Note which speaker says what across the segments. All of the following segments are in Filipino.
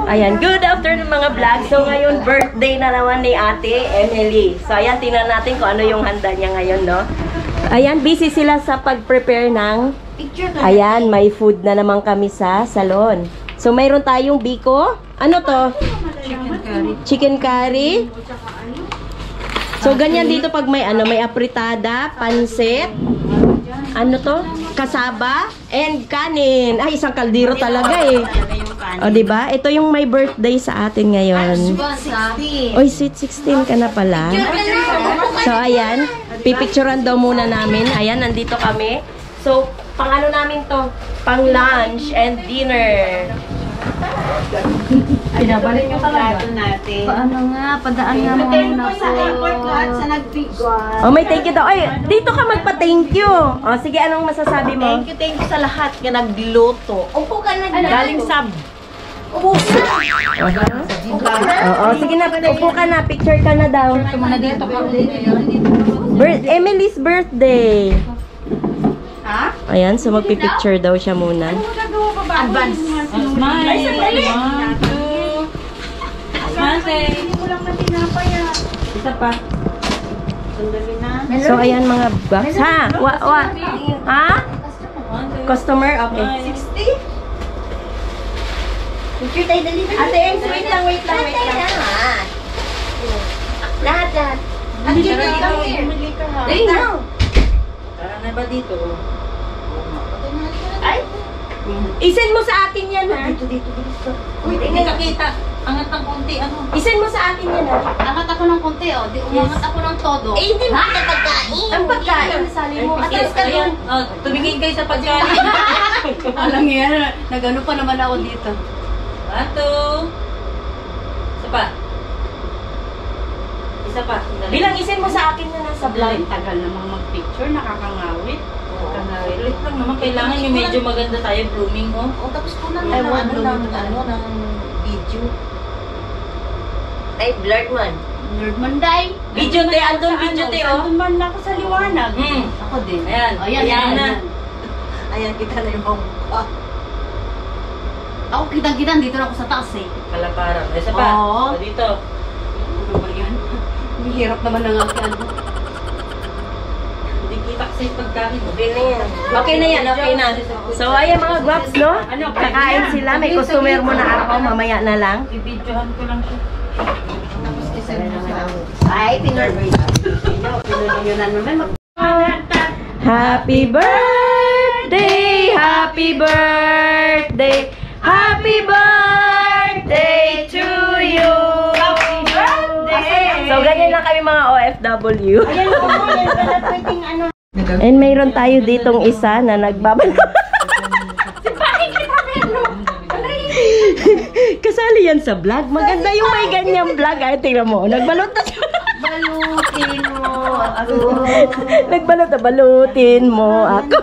Speaker 1: Ayan, good afternoon mga vlog. So ngayon, birthday na naman ni Ate Emily. So ayan, tingnan natin kung ano yung handa niya ngayon, no? Ayan, busy sila sa pag-prepare ng... Ayan, may food na naman kami sa salon. So mayroon tayong biko. Ano to?
Speaker 2: Chicken curry.
Speaker 1: Chicken curry. So ganyan dito pag may ano, may apritada, pansit. Ano to? Kasaba and kanin. Ay, isang kaldero talaga eh. O, diba? Ito yung may birthday sa atin ngayon. Oy, sweet 16 ka na pala. So, ayan. Pipicturean daw muna namin. Ayan, nandito kami. So, pang ano namin to? Pang lunch and dinner.
Speaker 2: Pinabalik nyo talaga natin.
Speaker 3: Paano nga? Padaan nga muna po.
Speaker 2: Sa airport lahat sa nagbigwan.
Speaker 1: Oh, may thank you daw. Ay, dito ka magpa-thank you. O, sige, anong masasabi mo?
Speaker 2: Thank you sa lahat na nagluto. Upo ka na galing sa... Upo ka.
Speaker 1: Oo, sige na, upo ka na. Picture ka na daw.
Speaker 3: Ito muna dito ka.
Speaker 1: Emily's birthday.
Speaker 2: Ha?
Speaker 1: Ayan, so magpipicture daw siya muna.
Speaker 2: Advance.
Speaker 3: Smile.
Speaker 2: Ay, sandali.
Speaker 3: 1, 2. Smile.
Speaker 2: Hindi mo lang matinapaya.
Speaker 1: Isa pa.
Speaker 2: Sandali na.
Speaker 1: So, ayan mga box. Ha? Ha? Customer? Okay.
Speaker 2: 60? Picture tayo dali.
Speaker 1: Ate, wait lang.
Speaker 2: Lahat. Ang gano'n ka here. Bumili ka ha.
Speaker 3: Dali na.
Speaker 2: Tara na ba dito?
Speaker 1: Ay! Isend mo sa akin yan, ha?
Speaker 2: Dito.
Speaker 3: Uy, hindi ka kita. Angat ng konti, ano?
Speaker 1: Isend mo sa akin yan, ha?
Speaker 3: Angat ako ng konti, oh. Di umangat ako ng todo.
Speaker 1: Eh, hindi mo ka pagkain. Ang pagkain, sali mo. Atras ka doon.
Speaker 3: Oh, tumingin kayo sa pagkain. Alam niyo yan, nagano pa naman ako dito. 1, 2. Isa pa. Isa pa.
Speaker 1: Bilang isend mo sa akin na nasa vlog.
Speaker 3: Tagal namang mag-picture, nakakangawit. Ulit lang naman, kailangan yung medyo maganda tayo, blooming, oh.
Speaker 2: O, tapos ko na ng video.
Speaker 1: Ay, blurred man.
Speaker 3: Nerd Monday.
Speaker 1: Video te, andun video te, oh.
Speaker 2: Andun man ako sa liwanag.
Speaker 3: Ako din. Ayan.
Speaker 1: Ayan na.
Speaker 2: Ayan, kita na yung mukha.
Speaker 3: Ako kitang-kita, dito na ako sa taas eh.
Speaker 1: Kalaparan. Isa pa.
Speaker 3: Oo.
Speaker 1: O, dito.
Speaker 3: Ano ba yan? Mahirap naman ang akin.
Speaker 1: Hindi kita kasi pagkain. Okay na yan. Okay na. So, ayan mga guwaps, no? Kakain sila. May customer mo na ako. Mamaya na lang.
Speaker 3: Bibidyohan ko lang siya.
Speaker 2: Ay, pinorder.
Speaker 1: Happy birthday! Happy birthday! Happy birthday to you! Happy birthday! So, ganyan lang kami mga OFW.
Speaker 2: Ayan po, yan pala pwedeng ano.
Speaker 1: And mayroon tayo ditong isa na nagbabalo. Kasali yan sa vlog. Maganda yung may ganyang vlog. Ay, tingnan mo. Nagbalot na siya.
Speaker 2: Balutin mo ako.
Speaker 1: Nagbalot na balutin mo ako.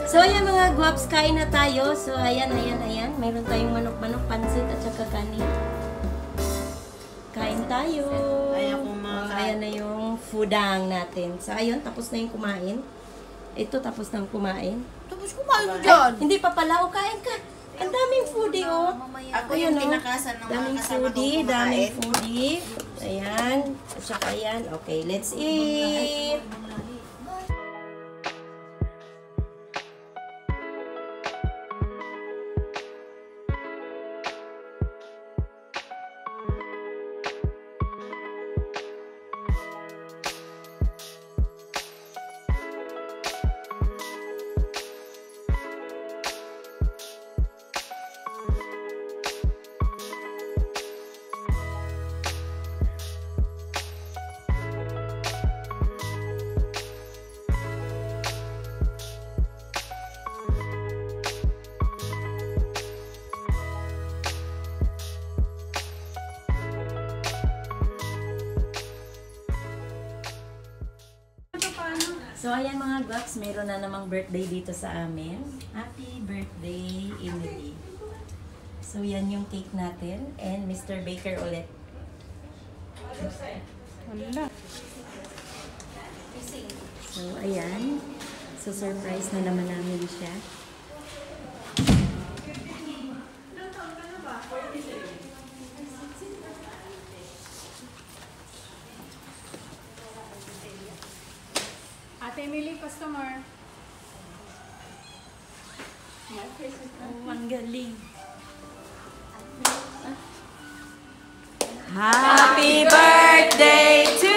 Speaker 1: So, ayan mga guwaps, kain na tayo. So, ayan. Mayroon tayong manok-manok, pansit at saka kanin. Kain tayo. Ayan na yung foodang natin. So, ayun, tapos na yung kumain. Ito, tapos na yung kumain.
Speaker 2: Tapos kumain mo dyan.
Speaker 1: Hindi pa pala, o kain ka. Ang daming foodie, oh.
Speaker 2: Ako yung tinakasan ng mga kasama kong
Speaker 1: Daming foodie. Ayan. At saka ayan. Okay, let's eat. So, ayan mga guys, meron na namang birthday dito sa amin. Happy birthday, Emily. So, yan yung cake natin. And Mr. Baker ulit. So, ayan. So, surprise na naman namin siya.
Speaker 3: Ate Emily, customer.
Speaker 1: Oh, ang galing. Happy birthday to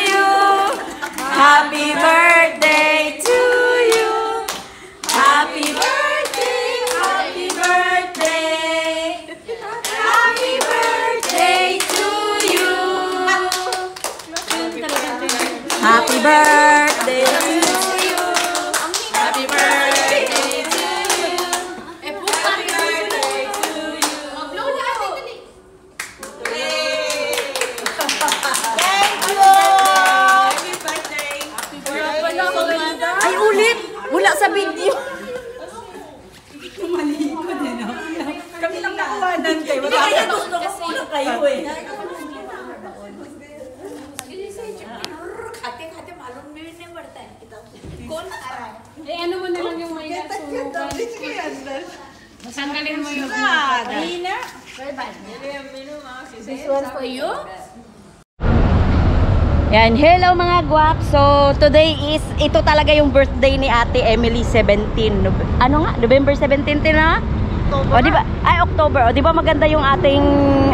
Speaker 1: you! Happy birthday to you! Happy birthday! Happy birthday! Happy birthday to you! Happy birthday to you! Happy birthday to you! Happy birthday to you! Thank you! Happy birthday! Ay, ulit! Wala sa video!
Speaker 2: Kami lang nakuhanan kayo. Kaya gusto ko muna kayo eh.
Speaker 3: Eh, ano mo na lang yung may nasunugan. Tanggalin mo yung
Speaker 2: Alina.
Speaker 3: This one for you?
Speaker 1: Yan, hello mga guwap. So, today is, ito talaga yung birthday ni Ate Emily, 17. Ano nga? November 17 na? O, di ba? Ay, October. O, di ba maganda yung ating,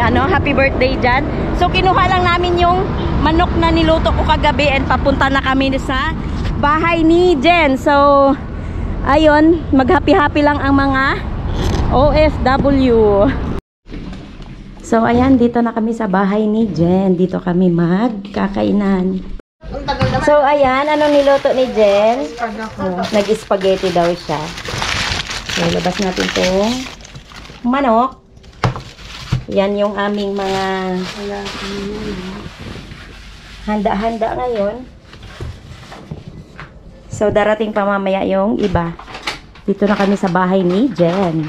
Speaker 1: happy birthday dyan? So, kinuha lang namin yung manok na niluto ko kagabi and papunta na kami sa bahay ni Jen. So, ayun, mag-happy-happy lang ang mga OFW. So, ayan, dito na kami sa bahay ni Jen. Dito kami magkakainan. So, ayan, ano niluto ni Jen? Nag-spaghetti daw siya. So, labas natin itong manok. Yan yung aming mga handa-handa ngayon. So, darating pa mamaya yung iba. Dito na kami sa bahay ni Jen.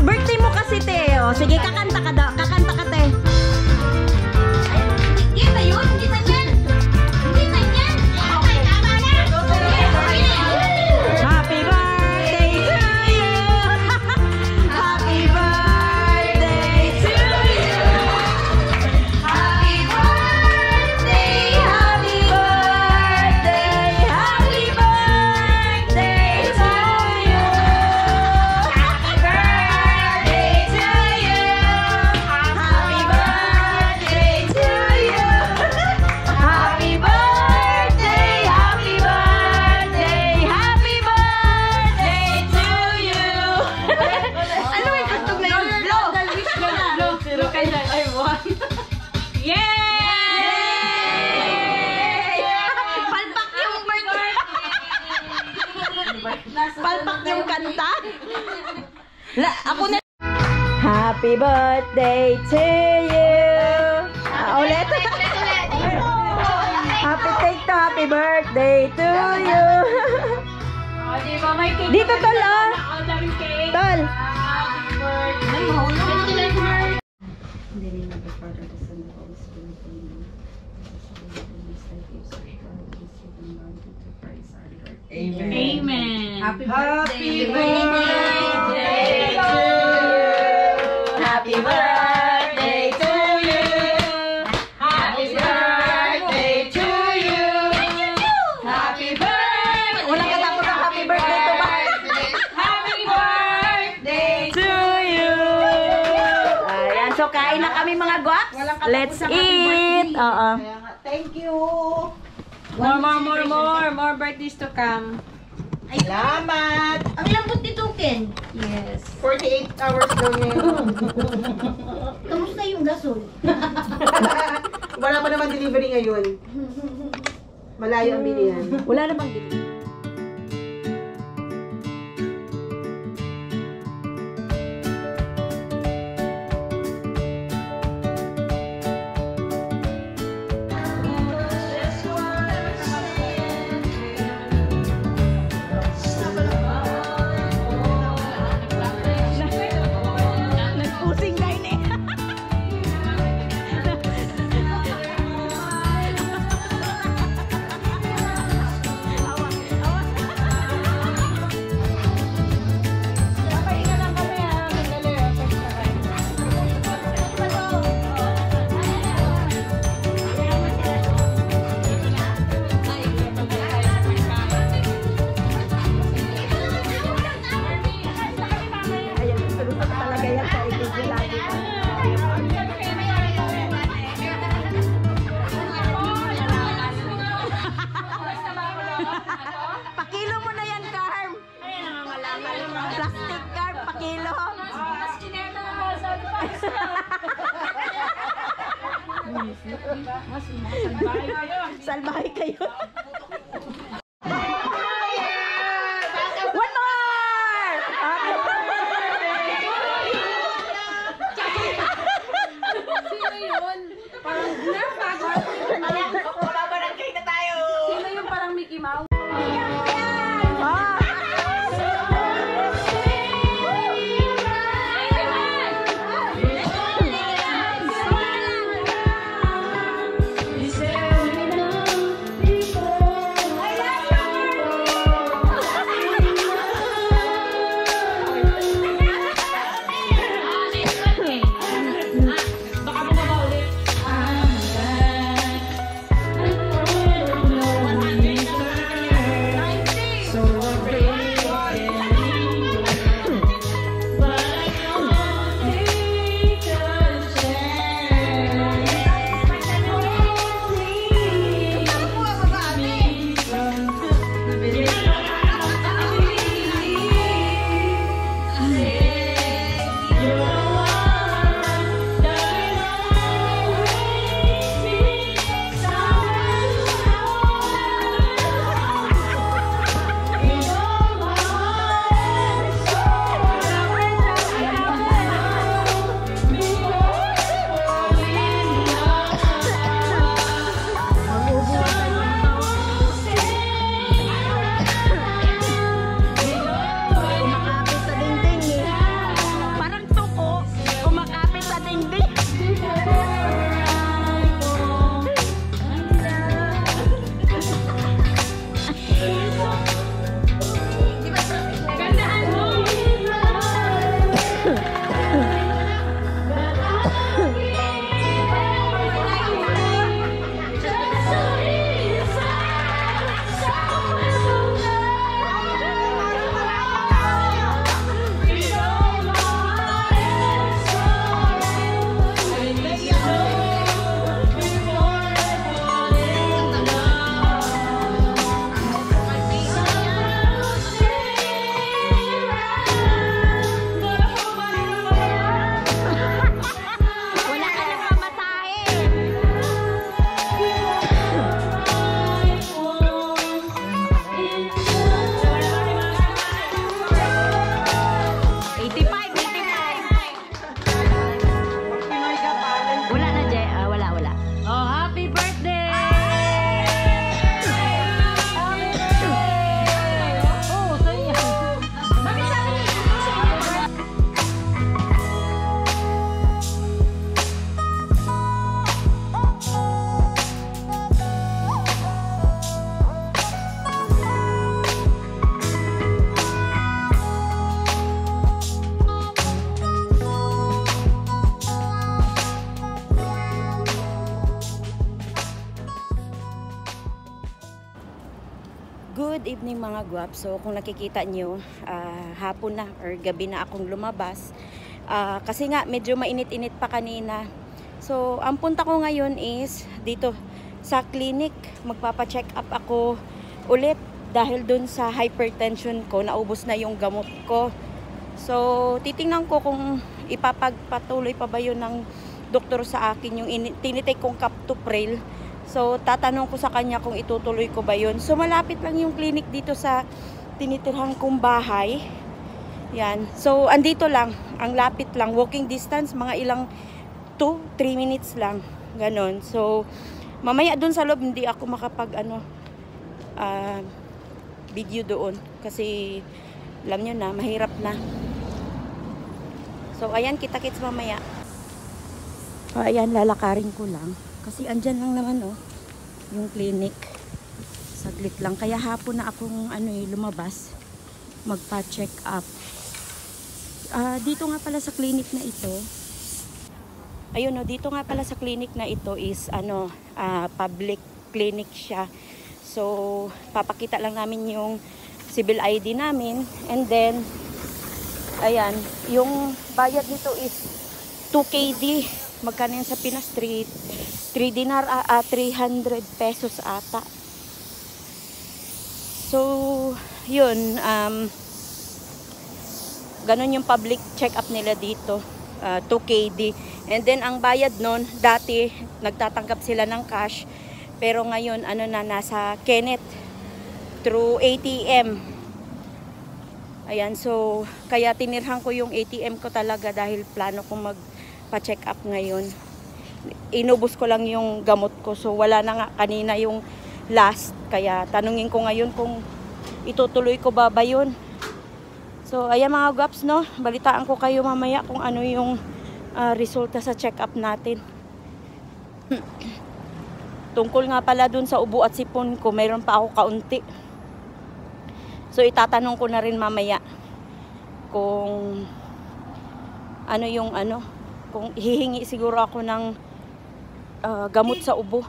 Speaker 1: Birthday mo kasi, Teo. Sige, kakanta ka daw. Kakanta ka, Te.
Speaker 3: Hindi na yun. Hindi na yan. Hindi na yan. Okay, tama na.
Speaker 1: Happy birthday to you. Happy birthday to you.
Speaker 3: Happy birthday.
Speaker 1: Happy birthday. Happy birthday to you.
Speaker 3: Happy birthday to you.
Speaker 1: kanta. Ako na. Happy birthday to you. Ulit. Happy birthday to you. Dito, Tol, ah. Tol.
Speaker 3: Amen.
Speaker 2: Happy birthday to you.
Speaker 1: Happy birthday to you.
Speaker 2: Happy birthday to you. Happy birthday.
Speaker 1: Walang katapos ang happy birthday to ba?
Speaker 2: Happy birthday
Speaker 1: To you. Ayan, so kain na kami mga guwaps. Let's eat. Oo.
Speaker 2: Thank you.
Speaker 3: More birthdays to come.
Speaker 2: Salamat.
Speaker 3: Ang lambot nito, Ken.
Speaker 2: Yes. 48 hours daw ngayon.
Speaker 3: Kamusta yung gasol?
Speaker 2: Wala pa naman delivery ngayon. Malayo ang bilihan.
Speaker 1: Wala namang dito. Nagpusing kayo na eh. Talaga yan sa ibig lagi. Pakilo mo na yan, Carm. Plastic, Carm. Pakilo. Salbahay kayo. One more!
Speaker 2: Babarangay na tayo.
Speaker 3: Sino yung parang Mickey Mouse?
Speaker 4: evening mga guwap. So kung nakikita nyo, hapon na or gabi na akong lumabas. Kasi nga medyo mainit-init pa kanina. So ang punta ko ngayon is dito sa clinic. Magpapa-check up ako ulit dahil dun sa hypertension ko, naubos na yung gamot ko. So titingnan ko kung ipapagpatuloy pa ba yun ng doktor sa akin yung tinitake kong Captopril. So tatanong ko sa kanya kung itutuloy ko ba yun. So malapit lang yung clinic dito sa tinitirhan kong bahay. Yan. So andito lang, ang lapit lang, walking distance, mga ilang 2-3 minutes lang. Ganon. So mamaya dun sa loob hindi ako makapag video doon kasi alam nyo na, mahirap na. So ayan, kita-kits mamaya. Ayan, lalakarin ko lang kasi andyan lang naman yung clinic. Saglit lang, kaya hapon na akong lumabas magpa-check up. Dito nga pala sa clinic na ito, ayun dito nga pala sa clinic na ito is public clinic siya. So papakita lang namin yung civil ID namin, and then ayan, yung bayad nito is 2KD. Magkano yan sa Pinas? 3 dinar, 300 pesos ata. So yun, ganun yung public check-up nila dito, 2KD. And then ang bayad nun, dati nagtatanggap sila ng cash, pero ngayon nasa Kenneth through ATM. Ayan, so kaya tinirhan ko yung ATM ko talaga dahil plano kong magpa-check up ngayon. Inubos ko lang yung gamot ko, so wala na nga kanina yung last, kaya tanungin ko ngayon kung itutuloy ko ba yun. So ayan mga gaps, balitaan ko kayo mamaya kung ano yung resulta sa check up natin. Tungkol nga pala dun sa ubo at sipon ko, mayroon pa ako kaunti. So itatanong ko na rin mamaya kung kung hihingi siguro ako ng gamot sa ubo.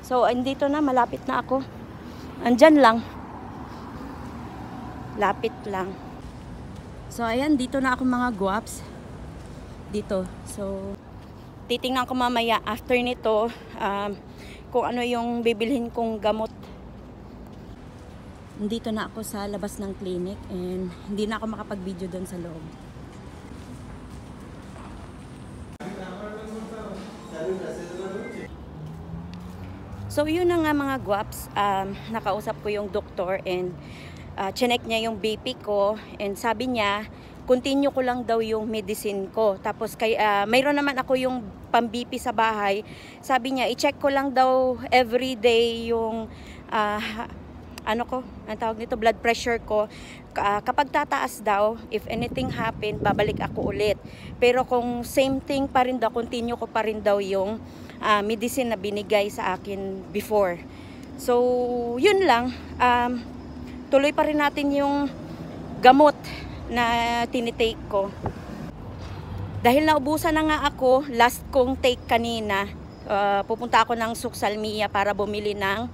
Speaker 4: So andito na, malapit na ako. Andyan lang. Lapit lang. So ayan, dito na ako mga guwaps. Dito. So titingnan ko mamaya after nito kung ano yung bibilhin kong gamot. Dito na ako sa labas ng clinic and hindi na ako makapag-video doon sa loob. So yun na nga mga guwaps, nakausap ko yung doktor and chinek niya yung BP ko, and sabi niya continue ko lang daw yung medicine ko. Tapos mayroon naman ako yung pang-BP sa bahay. Sabi niya i-check ko lang daw every day yung ang tawag nito, blood pressure ko. Kapag tataas daw, if anything happen, babalik ako ulit. Pero kung same thing pa rin daw, continue ko pa rin daw yung medicine na binigay sa akin before. So yun lang, tuloy pa rin natin yung gamot na tinitake ko. Dahil naubusan na nga ako, last kong take kanina, pupunta ako ng Suxalmia para bumili ng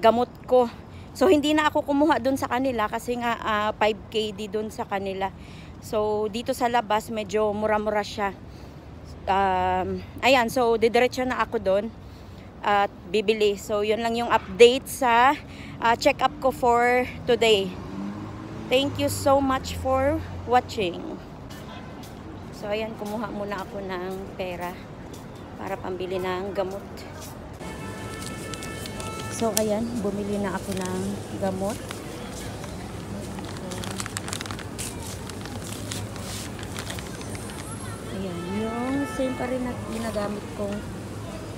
Speaker 4: gamot ko. So hindi na ako kumuha dun sa kanila kasi nga 5KD dun sa kanila. So dito sa labas medyo mura-mura siya. Ayan, so didiretso na ako dun at bibili. So yun lang yung update sa check-up ko for today. Thank you so much for watching. So ayan, kumuha muna ako ng pera para pambili ng gamot. So ayan, bumili na ako ng gamot. Ayan, yung same pa rin na ginagamit kong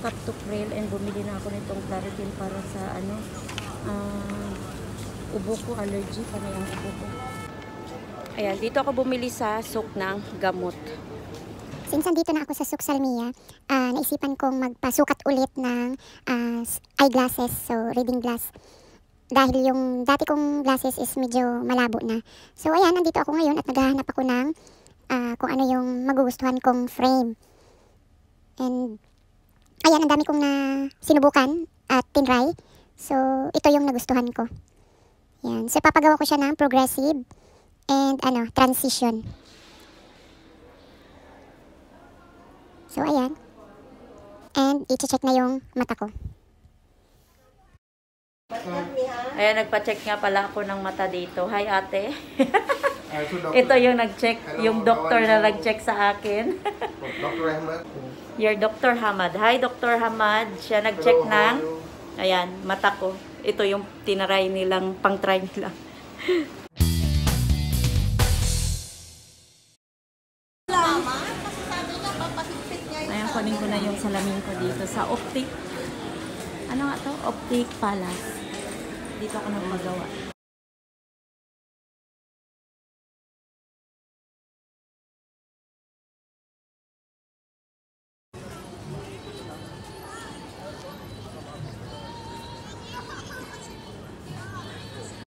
Speaker 4: Captopril, and bumili na ako nitong Claritin para sa ubo ko, allergy, panay ang ubo ko. Ayan, dito ako bumili sa Suk ng gamot.
Speaker 5: Since andito na ako sa Suxalmia, naisipan kong magpasukat ulit ng eyeglasses, so reading glass. Dahil yung dati kong glasses is medyo malabo na. So ayan, nandito ako ngayon at naghahanap ako ng kung ano yung magugustuhan kong frame. And ayan, ang dami kong na sinubukan at tinry. So ito yung nagustuhan ko. Yan. So, papagawa ko siya ng progressive and transition. So, ayan. And, i-check na yung mata ko.
Speaker 4: Ayan, nagpa-check nga pala ako ng mata dito. Hi, ate. Ito yung nag-check, yung doktor na nag-check sa akin.
Speaker 6: Dr. Ahmad.
Speaker 4: Your Dr. Hamad. Hi, Dr. Hamad. Siya nag-check ng, ayan, mata ko. Ito yung tinaray nilang, pang-try nila. Ayan, kunin ko na yung salamin ko dito sa Optic. Ano nga to? Optic Palace. Dito ako nagpagawa.